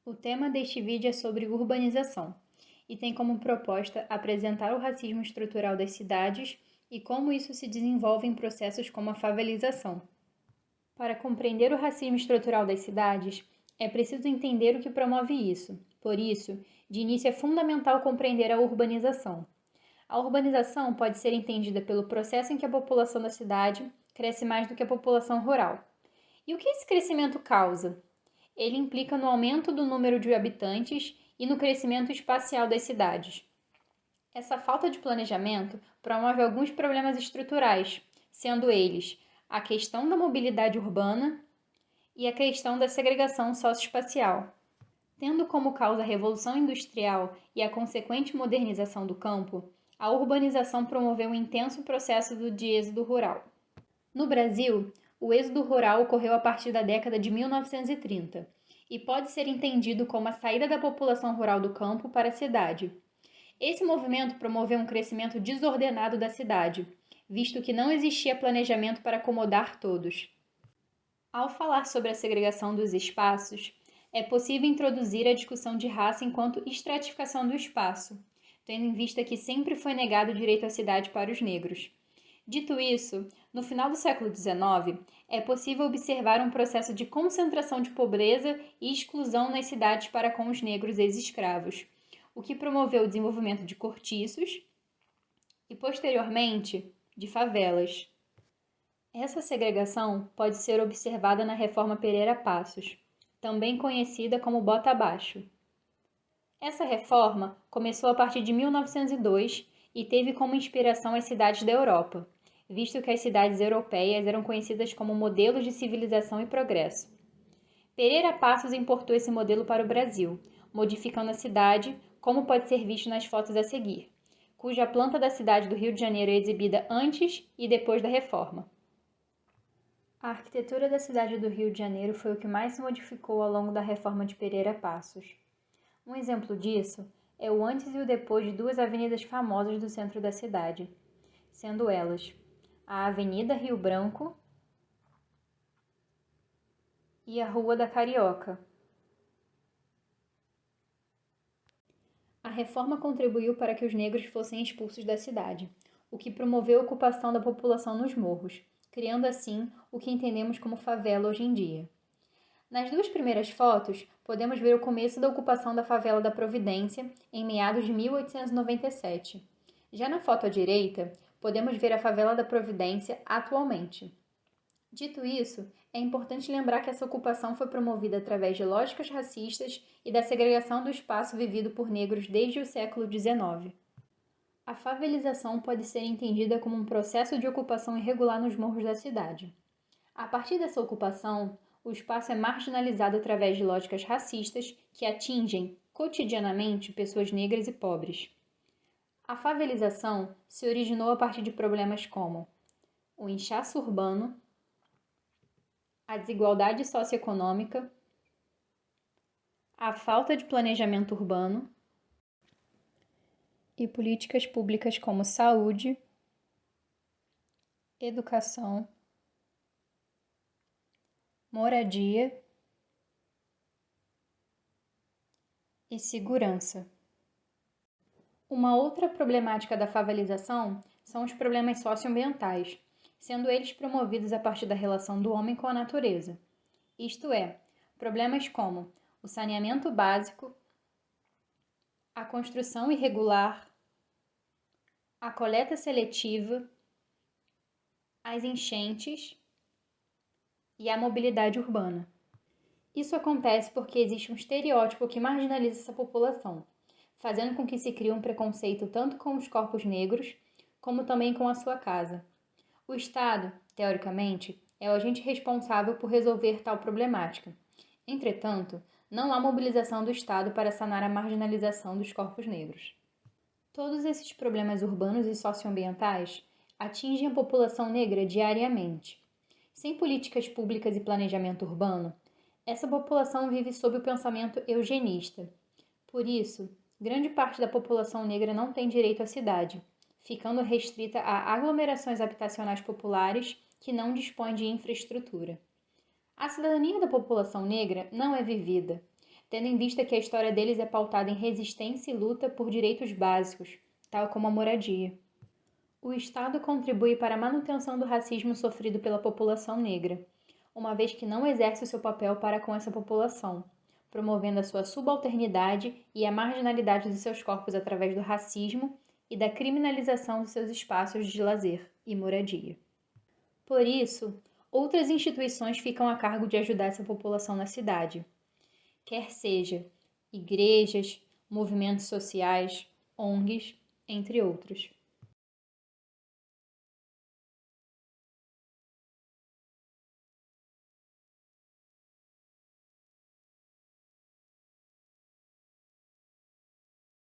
O tema deste vídeo é sobre urbanização e tem como proposta apresentar o racismo estrutural das cidades e como isso se desenvolve em processos como a favelização. Para compreender o racismo estrutural das cidades, é preciso entender o que promove isso. Por isso, de início é fundamental compreender a urbanização. A urbanização pode ser entendida pelo processo em que a população da cidade cresce mais do que a população rural. E o que esse crescimento causa? Ele implica no aumento do número de habitantes e no crescimento espacial das cidades. Essa falta de planejamento promove alguns problemas estruturais, sendo eles a questão da mobilidade urbana e a questão da segregação socioespacial. Tendo como causa a Revolução Industrial e a consequente modernização do campo, a urbanização promoveu um intenso processo de êxodo rural. No Brasil, o êxodo rural ocorreu a partir da década de 1930 e pode ser entendido como a saída da população rural do campo para a cidade. Esse movimento promoveu um crescimento desordenado da cidade, visto que não existia planejamento para acomodar todos. Ao falar sobre a segregação dos espaços, é possível introduzir a discussão de raça enquanto estratificação do espaço, tendo em vista que sempre foi negado o direito à cidade para os negros. Dito isso, no final do século XIX, é possível observar um processo de concentração de pobreza e exclusão nas cidades para com os negros ex-escravos, o que promoveu o desenvolvimento de cortiços e, posteriormente, de favelas. Essa segregação pode ser observada na Reforma Pereira Passos, também conhecida como Bota Abaixo. Essa reforma começou a partir de 1902 e teve como inspiração as cidades da Europa, visto que as cidades europeias eram conhecidas como modelos de civilização e progresso. Pereira Passos importou esse modelo para o Brasil, modificando a cidade, como pode ser visto nas fotos a seguir, cuja planta da cidade do Rio de Janeiro é exibida antes e depois da reforma. A arquitetura da cidade do Rio de Janeiro foi o que mais se modificou ao longo da reforma de Pereira Passos. Um exemplo disso é o antes e o depois de duas avenidas famosas do centro da cidade, sendo elas a Avenida Rio Branco e a Rua da Carioca. A reforma contribuiu para que os negros fossem expulsos da cidade, o que promoveu a ocupação da população nos morros, criando assim o que entendemos como favela hoje em dia. Nas duas primeiras fotos, podemos ver o começo da ocupação da favela da Providência em meados de 1897. Já na foto à direita, podemos ver a favela da Providência atualmente. Dito isso, é importante lembrar que essa ocupação foi promovida através de lógicas racistas e da segregação do espaço vivido por negros desde o século XIX. A favelização pode ser entendida como um processo de ocupação irregular nos morros da cidade. A partir dessa ocupação, o espaço é marginalizado através de lógicas racistas que atingem, cotidianamente, pessoas negras e pobres. A favelização se originou a partir de problemas como o inchaço urbano, a desigualdade socioeconômica, a falta de planejamento urbano e políticas públicas como saúde, educação, moradia e segurança. Uma outra problemática da favelização são os problemas socioambientais, sendo eles promovidos a partir da relação do homem com a natureza. Isto é, problemas como o saneamento básico, a construção irregular, a coleta seletiva, as enchentes e a mobilidade urbana. Isso acontece porque existe um estereótipo que marginaliza essa população, fazendo com que se crie um preconceito tanto com os corpos negros, como também com a sua casa. O Estado, teoricamente, é o agente responsável por resolver tal problemática. Entretanto, não há mobilização do Estado para sanar a marginalização dos corpos negros. Todos esses problemas urbanos e socioambientais atingem a população negra diariamente. Sem políticas públicas e planejamento urbano, essa população vive sob o pensamento eugenista. Por isso, grande parte da população negra não tem direito à cidade, ficando restrita a aglomerações habitacionais populares que não dispõem de infraestrutura. A cidadania da população negra não é vivida, tendo em vista que a história deles é pautada em resistência e luta por direitos básicos, tal como a moradia. O Estado contribui para a manutenção do racismo sofrido pela população negra, uma vez que não exerce o seu papel para com essa população, promovendo a sua subalternidade e a marginalidade de seus corpos através do racismo e da criminalização de seus espaços de lazer e moradia. Por isso, outras instituições ficam a cargo de ajudar essa população na cidade, quer seja igrejas, movimentos sociais, ONGs, entre outros.